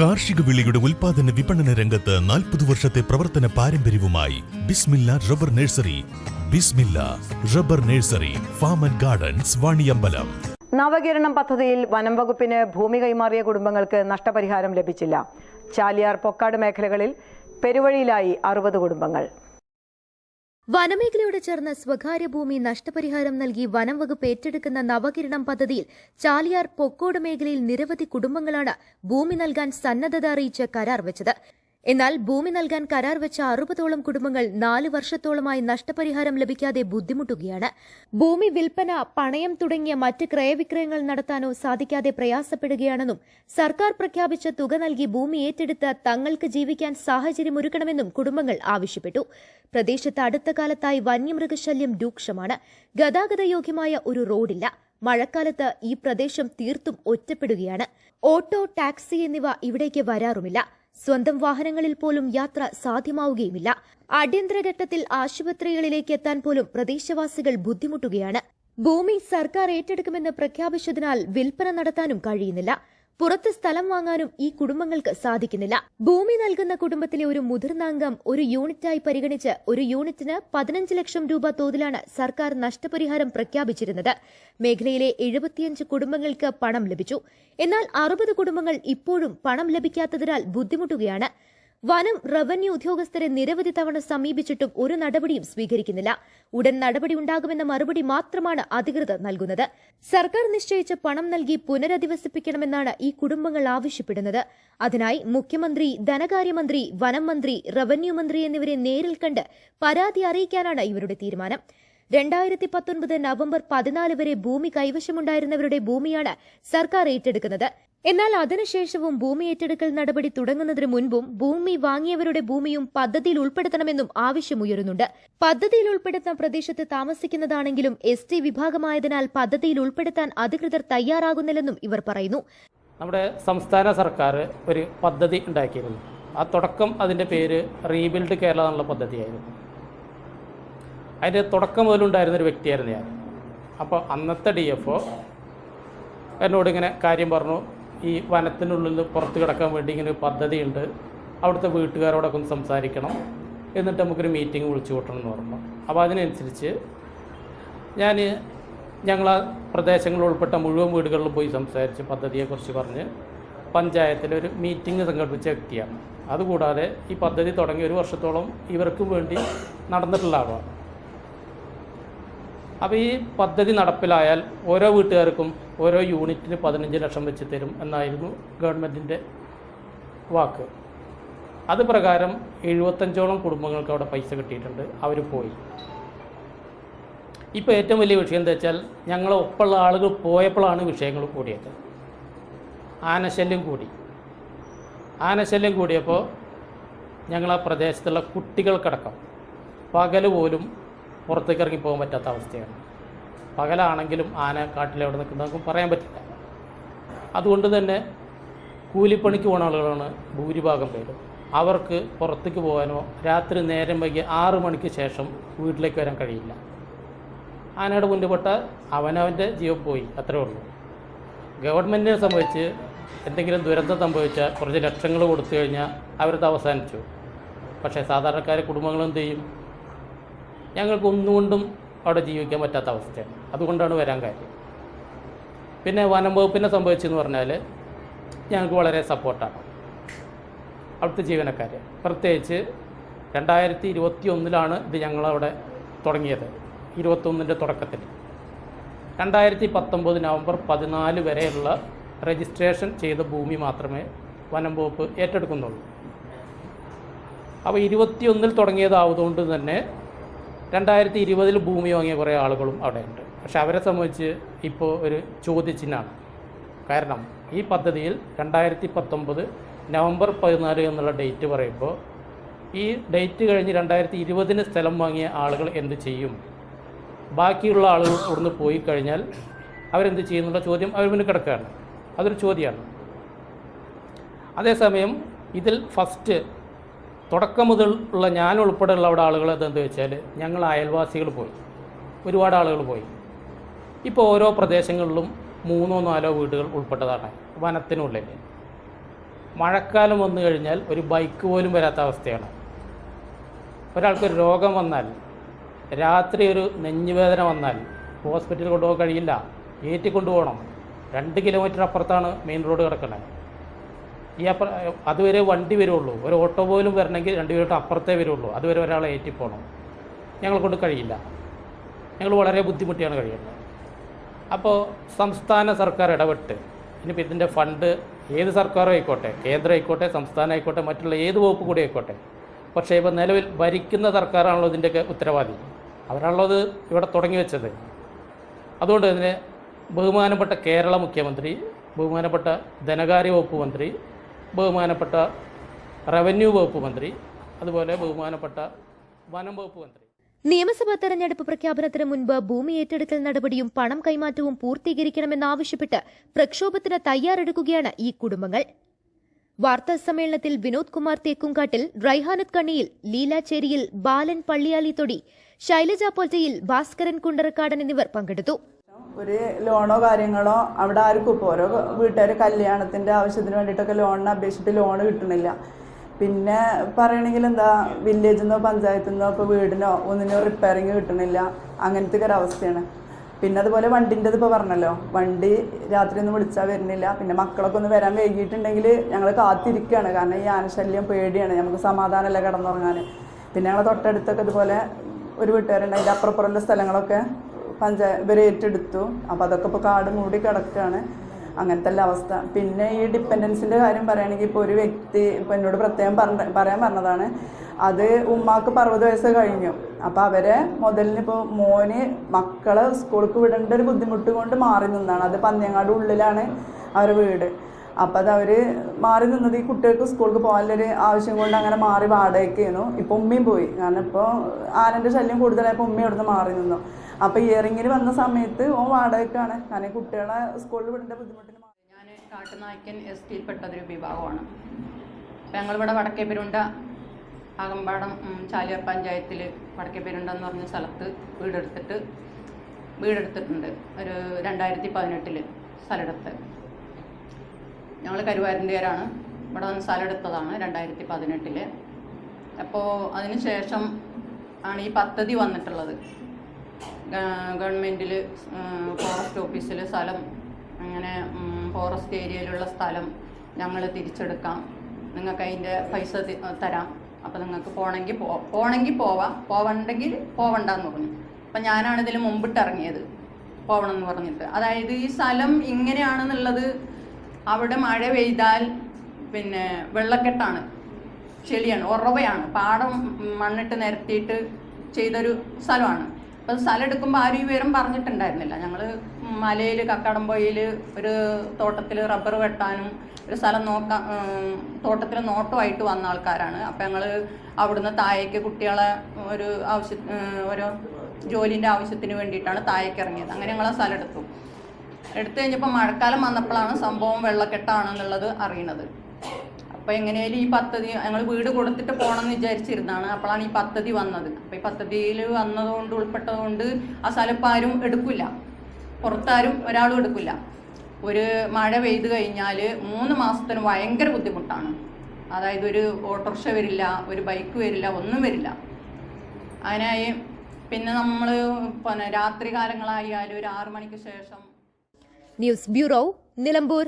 കാർഷിക വിളയുടെ ഉൽപാദന വിപണന രംഗത്ത് 40 വർഷത്തെ പ്രവർത്തന പാരമ്പര്യവുമായി Bismillah rubber nursery. Bismillah rubber nursery, farm and gardens, Vaniyambalam. Navakeralam പദ്ധതിയിൽ വനം വകുപ്പിന് ഭൂമി കൈമാറിയ കുടുംബങ്ങൾക്ക് നഷ്ടപരിഹാരം ലഭിച്ചില്ല. ചാലിയാർ, പൊക്കാട് മേഖലകളിൽ പെരുവഴിയിലായി 60 കുടുംബങ്ങൾ. വനമേഖലയോട് ചേർന്ന് സ്വകാര്യ ഭൂമി നഷ്ടപരിഹാരം നൽകി വനം വകുപ്പ് ഏറ്റെടുക്കുന്ന നവകിരണം പദ്ധതിയിൽ ചാലിയാർ, പൊക്കോട് മേഖലയിൽ നിരവധി കുടുംബങ്ങളാണ് ഭൂമി നൽകാൻ സന്നദ്ധത അറിയിച്ച് കരാർ വെച്ചത്. എന്നാൽ ഭൂമി നൽകാൻ കരാർ വെച്ച 60ഓളം കുടുംബങ്ങൾ 4 വർഷത്തോളമായി നഷ്ടപരിഹാരം ലഭിക്കാതെ ബുദ്ധിമുട്ടുകയാണ്. ഭൂമി വിൽപ്പന, പണയം തുടങ്ങിയ മറ്റ് ക്രയവിക്രയങ്ങൾ നടത്താനോ സാധിക്കാതെ പ്രയാസപ്പെടുകയാണെന്നും സർക്കാർ പ്രഖ്യാപിച്ച തുക നൽകി ഭൂമി ഏറ്റെടുത്ത് തങ്ങൾക്ക് ജീവിക്കാൻ സാഹചര്യമൊരുക്കണമെന്നും കുടുംബങ്ങൾ ആവശ്യപ്പെട്ടു. പ്രദേശത്ത് അടുത്ത കാലത്തായി വന്യമൃഗശല്യം രൂക്ഷമാണ്. ഗതാഗതയോഗ്യമായ ഒരു റോഡില്ല. മഴക്കാലത്ത് ഈ പ്രദേശം തീർത്തും ഒറ്റപ്പെടുകയാണ്. ഓട്ടോ, ടാക്സി എന്നിവ ഇവിടേക്ക് വരാറുമില്ല. സ്വന്തം വാഹനങ്ങളിൽ പോലും യാത്ര സാധ്യമാവുകയുമില്ല. അടിയന്തരഘട്ടത്തിൽ ആശുപത്രികളിലേക്ക് എത്താൻ പോലും പ്രദേശവാസികൾ ബുദ്ധിമുട്ടുകയാണ്. ഭൂമി സർക്കാർ ഏറ്റെടുക്കുമെന്ന് പ്രഖ്യാപിച്ചതിനാൽ വിൽപ്പന നടത്താനും കഴിയുന്നില്ല. പുറത്ത് സ്ഥലം വാങ്ങാനും ഈ കുടുംബങ്ങൾക്ക് സാധിക്കുന്നില്ല. ഭൂമി നൽകുന്ന കുടുംബത്തിലെ ഒരു മുതിർന്ന അംഗം ഒരു യൂണിറ്റായി പരിഗണിച്ച് ഒരു യൂണിറ്റിന് 15 ലക്ഷം രൂപ തോതിലാണ് സർക്കാർ നഷ്ടപരിഹാരം പ്രഖ്യാപിച്ചിരുന്നത്. മേഖലയിലെ 75 കുടുംബങ്ങൾക്ക് പണം ലഭിച്ചു. എന്നാൽ 60 കുടുംബങ്ങൾ ഇപ്പോഴും പണം ലഭിക്കാത്തതിനാൽ ബുദ്ധിമുട്ടുകയാണ്. വനം, റവന്യൂ ഉദ്യോഗസ്ഥരെ നിരവധി തവണ സമീപിച്ചിട്ടും ഒരു നടപടിയും സ്വീകരിക്കുന്നില്ല. ഉടൻ നടപടി ഉണ്ടാകുമെന്ന മറുപടി മാത്രമാണ് അധികൃതർ നൽകുന്നത്. സർക്കാർ നിശ്ചയിച്ച പണം നൽകി പുനരധിവസിപ്പിക്കണമെന്നാണ് ഈ കുടുംബങ്ങൾ ആവശ്യപ്പെടുന്നത്. അതിനായി മുഖ്യമന്ത്രി, ധനകാര്യമന്ത്രി, വനം മന്ത്രി, റവന്യൂ മന്ത്രി എന്നിവരെ നേരിൽ കണ്ട് പരാതി അറിയിക്കാനാണ് ഇവരുടെ തീരുമാനം. 2019 നവംബർ 14 വരെ ഭൂമി കൈവശമുണ്ടായിരുന്നവരുടെ ഭൂമിയാണ് സർക്കാർ ഏറ്റെടുക്കുന്നത്. എന്നാൽ അതിനുശേഷവും ഭൂമി ഏറ്റെടുക്കൽ നടപടി തുടങ്ങുന്നതിന് മുൻപും ഭൂമി വാങ്ങിയവരുടെ ഭൂമിയും പദ്ധതിയിൽ ഉൾപ്പെടുത്തണമെന്നും ആവശ്യമുയരുന്നുണ്ട്. പദ്ധതിയിൽ ഉൾപ്പെടുത്താൻ പ്രദേശത്ത് താമസിക്കുന്നതാണെങ്കിലും ST വിഭാഗമായതിനാൽ പദ്ധതിയിൽ ഉൾപ്പെടുത്താൻ അധികൃതർ തയ്യാറാകുന്നില്ലെന്നും ഇവർ പറയുന്നു. നമ്മുടെ സംസ്ഥാന സർക്കാർ ഒരു പദ്ധതി ഉണ്ടാക്കിയിരുന്നു. ആ തുടക്കം അതിൻ്റെ പേര് റീബിൽഡ് കേരള എന്നുള്ള പദ്ധതിയായിരുന്നു. അതിൻ്റെ തുടക്കം മുതലുണ്ടായിരുന്നൊരു വ്യക്തിയായിരുന്നു ഞാൻ. അപ്പോൾ അന്നത്തെ DFO എന്നോട് ഇങ്ങനെ കാര്യം പറഞ്ഞു, ഈ വനത്തിനുള്ളിൽ പുറത്ത് കിടക്കാൻ വേണ്ടി ഇങ്ങനെ ഒരു പദ്ധതിയുണ്ട്, അവിടുത്തെ വീട്ടുകാരോടൊക്കെ ഒന്ന് സംസാരിക്കണം, എന്നിട്ട് നമുക്കൊരു മീറ്റിംഗ് വിളിച്ചു കൂട്ടണം എന്ന് പറഞ്ഞു. അപ്പോൾ അതിനനുസരിച്ച് ഞങ്ങൾ ആ പ്രദേശങ്ങളിൽ ഉൾപ്പെട്ട മുഴുവൻ വീടുകളിലും പോയി സംസാരിച്ച് പദ്ധതിയെക്കുറിച്ച് പറഞ്ഞ് പഞ്ചായത്തിലൊരു മീറ്റിംഗ് സംഘടിപ്പിച്ച വ്യക്തിയാണ്. അതുകൂടാതെ ഈ പദ്ധതി തുടങ്ങി 1 വർഷത്തോളം ഇവർക്കും വേണ്ടി നടന്നിട്ടുള്ള ആളാണ്. അപ്പോൾ ഈ പദ്ധതി നടപ്പിലായാൽ ഓരോ വീട്ടുകാർക്കും ഓരോ യൂണിറ്റിന് 15 ലക്ഷം വെച്ച് തരും എന്നായിരുന്നു ഗവൺമെൻറ്റിൻ്റെ വാക്ക്. അത് പ്രകാരം 75ഓളം കുടുംബങ്ങൾക്ക് അവിടെ പൈസ കിട്ടിയിട്ടുണ്ട്. അവർ പോയി. ഇപ്പോൾ ഏറ്റവും വലിയ വിഷയം എന്താ വെച്ചാൽ, ഞങ്ങളെ ഒപ്പമുള്ള ആളുകൾ പോയപ്പോഴാണ് വിഷയങ്ങൾ കൂടിയത്. ആനശല്യം കൂടിയപ്പോൾ ഞങ്ങൾ ആ പ്രദേശത്തുള്ള കുട്ടികൾക്കടക്കം പകൽ പോലും പുറത്തേക്ക് ഇറങ്ങി പോകാൻ പറ്റാത്ത അവസ്ഥയാണ്. പകലാണെങ്കിലും ആന കാട്ടിലെവിടെ നിൽക്കുന്നതൊന്നും പറയാൻ പറ്റില്ല. അതുകൊണ്ട് തന്നെ കൂലിപ്പണിക്ക് പോകുന്ന ആളുകളാണ് ഭൂരിഭാഗം പേരും. അവർക്ക് പുറത്തേക്ക് പോകാനോ രാത്രി നേരം വൈകി 6 മണിക്ക് ശേഷം വീട്ടിലേക്ക് വരാൻ കഴിയില്ല. ആനയുടെ മുൻപെട്ട അവനവൻ്റെ ജീവൻ പോയി, അത്രേ ഉള്ളൂ. ഗവൺമെൻറ്റിനെ സംബന്ധിച്ച് എന്തെങ്കിലും ദുരന്തം സംഭവിച്ചാൽ കുറച്ച് ലക്ഷങ്ങൾ കൊടുത്തു കഴിഞ്ഞാൽ അവരത് അവസാനിച്ചു. പക്ഷേ സാധാരണക്കാരെ കുടുംബങ്ങൾ എന്ത് ചെയ്യും? ഞങ്ങൾക്ക് ഒന്നുകൊണ്ടും അവിടെ ജീവിക്കാൻ പറ്റാത്ത അവസ്ഥയാണ്. അതുകൊണ്ടാണ് വരാൻ കാര്യം. പിന്നെ വനം വകുപ്പിനെ സംബന്ധിച്ചെന്ന് പറഞ്ഞാൽ ഞങ്ങൾക്ക് വളരെ സപ്പോർട്ടാണ് അവിടുത്തെ ജീവനക്കാർ. പ്രത്യേകിച്ച് 2021 ഇത് ഞങ്ങളവിടെ തുടങ്ങിയത്. 21 തുടക്കത്തിൽ 2019 നവംബർ 14 വരെയുള്ള രജിസ്ട്രേഷൻ ചെയ്ത ഭൂമി മാത്രമേ വനം വകുപ്പ് ഏറ്റെടുക്കുന്നുള്ളൂ. അപ്പോൾ 21 തുടങ്ങിയതാവുന്നതുകൊണ്ട് തന്നെ 2020 ഭൂമി വാങ്ങിയ കുറേ ആളുകളും അവിടെയുണ്ട്. പക്ഷെ അവരെ സംബന്ധിച്ച് ഇപ്പോൾ ഒരു ചോദ്യചിഹ്നമാണ്. കാരണം ഈ പദ്ധതിയിൽ 2019 നവംബർ 14 എന്നുള്ള ഡേറ്റ് പറയുമ്പോൾ ഈ ഡേറ്റ് കഴിഞ്ഞ് 2020 സ്ഥലം വാങ്ങിയ ആളുകൾ എന്ത് ചെയ്യും? ബാക്കിയുള്ള ആളുകൾ ഇവിടുന്ന് പോയി കഴിഞ്ഞാൽ അവരെന്ത് ചെയ്യുന്നുള്ള ചോദ്യം അവർ മുന്നിൽ കിടക്കുകയാണ്. അതൊരു ചോദ്യമാണ്. അതേസമയം ഇതിൽ ഫസ്റ്റ് തുടക്കം മുതൽ ഉള്ള ഞാൻ ഉൾപ്പെടെയുള്ള അവിടെ ആളുകൾ എന്തെന്ന് വെച്ചാൽ, ഞങ്ങൾ അയൽവാസികൾ പോയി, ഒരുപാട് ആളുകൾ പോയി. ഇപ്പോൾ ഓരോ പ്രദേശങ്ങളിലും 3-4 വീടുകൾ ഉൾപ്പെട്ടതാണ് വനത്തിനുള്ളിൽ. മഴക്കാലം വന്നു കഴിഞ്ഞാൽ ഒരു ബൈക്ക് പോലും വരാത്ത അവസ്ഥയാണ്. ഒരാൾക്കൊരു രോഗം വന്നാൽ, രാത്രി ഒരു നെഞ്ഞുവേദന വന്നാൽ ഹോസ്പിറ്റലിൽ കൊണ്ടുപോകാൻ കഴിയില്ല, ഏറ്റിക്കൊണ്ടുപോകണം. 2 കിലോമീറ്റർ അപ്പുറത്താണ് മെയിൻ റോഡ് കിടക്കുന്നത്. അതുവരെ വണ്ടി വരുള്ളൂ. ഒരു ഓട്ടോ പോലും വരണമെങ്കിൽ 2 കിലോമീറ്റർ അപ്പുറത്തേ വരുള്ളൂ. അതുവരെ ഒരാളെ ഏറ്റിപ്പോകണം. ഞങ്ങളെ കൊണ്ട് കഴിയില്ല. ഞങ്ങൾ വളരെ ബുദ്ധിമുട്ടിയാണ് കഴിയുന്നത്. അപ്പോൾ സംസ്ഥാന സർക്കാർ ഇടപെട്ട് ഇനിയിപ്പോൾ ഇതിൻ്റെ ഫണ്ട് ഏത് സർക്കാരും ആയിക്കോട്ടെ, കേന്ദ്രം ആയിക്കോട്ടെ, സംസ്ഥാനം ആയിക്കോട്ടെ, മറ്റുള്ള ഏത് വകുപ്പ് കൂടി ആയിക്കോട്ടെ, പക്ഷേ ഇപ്പോൾ നിലവിൽ ഭരിക്കുന്ന സർക്കാരാണല്ലോ ഇതിൻ്റെയൊക്കെ ഉത്തരവാദി. അവരാണല്ലോ ഇത് ഇവിടെ തുടങ്ങി വെച്ചത്. അതുകൊണ്ട് തന്നെ ബഹുമാനപ്പെട്ട കേരള മുഖ്യമന്ത്രി, ബഹുമാനപ്പെട്ട ധനകാര്യ വകുപ്പ് മന്ത്രി, ബഹുമാനപ്പെട്ട റവന്യൂ വകുപ്പ് മന്ത്രി, അതുപോലെ ബഹുമാനപ്പെട്ട വനം വകുപ്പ് മന്ത്രി. നിയമസഭാ തെരഞ്ഞെടുപ്പ് പ്രഖ്യാപനത്തിന് മുൻപ് ഭൂമി ഏറ്റെടുക്കൽ നടപടിയും പണം കൈമാറ്റവും പൂർത്തീകരിക്കണമെന്നാവശ്യപ്പെട്ട് പ്രക്ഷോഭത്തിന് തയ്യാറെടുക്കുകയാണ് ഈ കുടുംബങ്ങൾ. വാർത്താ സമ്മേളനത്തിൽ വിനോദ് കുമാർ തേക്കുംകാട്ടിൽ, റൈഹാനത്ത് കണ്ണിയിൽ, ലീലാച്ചേരിയിൽ, ബാലൻ പള്ളിയാലിത്തൊടി, ശൈലജ പൊറ്റയിൽ, ഭാസ്കരൻ കുണ്ടറക്കാടൻ എന്നിവർ പങ്കെടുത്തു. ഒരു ലോണോ കാര്യങ്ങളോ അവിടെ ആർക്കും ഇപ്പോൾ ഓരോ വീട്ടുകാർ കല്യാണത്തിൻ്റെ ആവശ്യത്തിന് വേണ്ടിയിട്ടൊക്കെ ലോണിന് അപേക്ഷിച്ചിട്ട് ലോൺ കിട്ടണില്ല. പിന്നെ പറയണമെങ്കിൽ എന്താ, വില്ലേജിൽ നിന്നോ പഞ്ചായത്തിൽ നിന്നോ ഇപ്പോൾ വീടിനോ ഒന്നിനോ റിപ്പയറിങ് കിട്ടണില്ല. അങ്ങനത്തെ ഒരു അവസ്ഥയാണ്. പിന്നെ അതുപോലെ വണ്ടിൻ്റെത് ഇപ്പോൾ പറഞ്ഞല്ലോ, വണ്ടി രാത്രി ഒന്നും വിളിച്ചാൽ വരുന്നില്ല. പിന്നെ മക്കളൊക്കെ ഒന്ന് വരാൻ വൈകിട്ടുണ്ടെങ്കിൽ ഞങ്ങൾ കാത്തിരിക്കുകയാണ്. കാരണം ഈ ആനശല്യം പേടിയാണ്, നമുക്ക് സമാധാനമല്ല കിടന്നുറങ്ങാൻ. പിന്നെ ഞങ്ങൾ തൊട്ടടുത്തൊക്കെ ഇതുപോലെ ഒരു വീട്ടുകാരുണ്ട്, അതിൻ്റെ അപ്പുറപ്പുറമുള്ള സ്ഥലങ്ങളൊക്കെ ഇവർ ഏറ്റെടുത്തു. അപ്പോൾ അതൊക്കെ ഇപ്പോൾ കാട് മൂടി കിടക്കുകയാണ്. അങ്ങനത്തെ എല്ലാ അവസ്ഥ. പിന്നെ ഈ ഡിപ്പെൻഡൻസിൻ്റെ കാര്യം പറയുകയാണെങ്കിൽ ഇപ്പോൾ ഒരു വ്യക്തി ഇപ്പോൾ എന്നോട് പ്രത്യേകം പറയാൻ പറഞ്ഞതാണ്, അത് ഉമ്മാക്ക് 60 വയസ്സ് കഴിഞ്ഞു. അപ്പോൾ അവരെ മുതലിന് ഇപ്പോൾ മോന് മക്കളെ സ്കൂൾക്ക് വിടേണ്ട ഒരു ബുദ്ധിമുട്ട് കൊണ്ട് മാറി നിന്നാണ്. അത് പന്നിയങ്ങാട് ഉള്ളിലാണ് അവരുടെ വീട്. അപ്പോൾ അത് അവർ മാറി നിന്നത് ഈ കുട്ടികൾക്ക് സ്കൂൾക്ക് പോകാനുള്ളൊരു ആവശ്യം കൊണ്ട് അങ്ങനെ മാറി വാടകയ്ക്കായിരുന്നു. ഇപ്പോൾ ഉമ്മയും പോയി. കാരണം ഇപ്പോൾ ആനൻ്റെ ശല്യം കൂടുതലായപ്പോൾ ഉമ്മ ഇവിടുന്ന് മാറി നിന്നു. അപ്പോൾ ഇയറിങ്ങിന് വന്ന സമയത്ത് വാടകയ്ക്കാണ്. കാരണം കുട്ടികളെ സ്കൂളിൽ വിടേണ്ട ബുദ്ധിമുട്ടിന്. ഞാൻ കാട്ടുനായ്ക്കൻ എസ്റ്റിയിൽപ്പെട്ടതൊരു വിഭാഗമാണ്. അപ്പോൾ ഞങ്ങളിവിടെ വടക്കേപ്പെരുണ്ട ആകമ്പാടം ചാലിയാർ പഞ്ചായത്തിൽ വടക്കേപ്പെരുണ്ട എന്ന് പറഞ്ഞ സ്ഥലത്ത് വീടെടുത്തിട്ടുണ്ട്. ഒരു 2018 സ്ഥലമെടുത്ത്. ഞങ്ങൾ കരുവാരൻ്റെവരാണ്. ഇവിടെ വന്ന് സ്ഥലമെടുത്തതാണ് 2018. അപ്പോൾ അതിന് ശേഷം ആണ് ഈ പദ്ധതി വന്നിട്ടുള്ളത്. ഗവൺമെൻറ്റിൽ ഫോറസ്റ്റ് ഓഫീസിൽ സ്ഥലം, അങ്ങനെ ഫോറസ്റ്റ് ഏരിയയിലുള്ള സ്ഥലം ഞങ്ങൾ തിരിച്ചെടുക്കാം, നിങ്ങൾക്ക് അതിൻ്റെ പൈസ തരാം, അപ്പോൾ നിങ്ങൾക്ക് പോകണമെങ്കിൽ പോവാം, പോവണ്ടെങ്കിൽ പോവണ്ടെന്ന് പറഞ്ഞു. അപ്പം ഞാനാണ് ഇതിൽ മുമ്പിട്ടിറങ്ങിയത് പോകണം എന്ന് പറഞ്ഞിട്ട്. അതായത് ഈ സ്ഥലം ഇങ്ങനെയാണെന്നുള്ളത്, അവിടെ മഴ പെയ്താൽ പിന്നെ വെള്ളക്കെട്ടാണ്, ചെളിയാണ്, ഉറവയാണ്, പാടം മണ്ണിട്ട് നിരത്തിയിട്ട് ചെയ്തൊരു സ്ഥലമാണ്. അപ്പോൾ സ്ഥലം എടുക്കുമ്പോൾ ആരും ഈ വിവരം പറഞ്ഞിട്ടുണ്ടായിരുന്നില്ല. ഞങ്ങൾ മലയിൽ കക്കാടംപൊയിൽ ഒരു തോട്ടത്തിൽ റബ്ബർ വെട്ടാനും ഒരു സ്ഥലം തോട്ടത്തിൽ നോട്ടമായിട്ട് വന്ന ആൾക്കാരാണ്. അപ്പോൾ ഞങ്ങൾ അവിടുന്ന് താഴേക്ക് കുട്ടികളെ ഓരോ ജോലിൻ്റെ ആവശ്യത്തിന് വേണ്ടിയിട്ടാണ് താഴേക്ക് ഇറങ്ങിയത്. അങ്ങനെ ഞങ്ങൾ ആ സ്ഥലം എടുത്തു കഴിഞ്ഞപ്പോൾ മഴക്കാലം വന്നപ്പോഴാണ് സംഭവം വെള്ളക്കെട്ടാണെന്നുള്ളത് അറിയുന്നത്. അപ്പോൾ എങ്ങനെയാലും ഈ പദ്ധതി ഞങ്ങൾ വീട് കൊടുത്തിട്ട് പോകണമെന്ന് വിചാരിച്ചിരുന്നതാണ്. അപ്പോഴാണ് ഈ പദ്ധതി വന്നത്. അപ്പോൾ ഈ പദ്ധതിയിൽ വന്നതുകൊണ്ട് ഉൾപ്പെട്ടതുകൊണ്ട് ആ സ്ഥലം ഇപ്പോൾ ആരും എടുക്കില്ല, പുറത്താരും ഒരാളും എടുക്കില്ല. ഒരു മഴ പെയ്ത് കഴിഞ്ഞാൽ 3 മാസത്തിന് ഭയങ്കര ബുദ്ധിമുട്ടാണ്. അതായത് ഒരു ഓട്ടോറിക്ഷ വരില്ല, ഒരു ബൈക്ക് വരില്ല, ഒന്നും വരില്ല. അതിനായി പിന്നെ നമ്മൾ രാത്രി കാലങ്ങളായാലും ഒരു 6 മണിക്ക് ശേഷം. News bureau, Nilambur.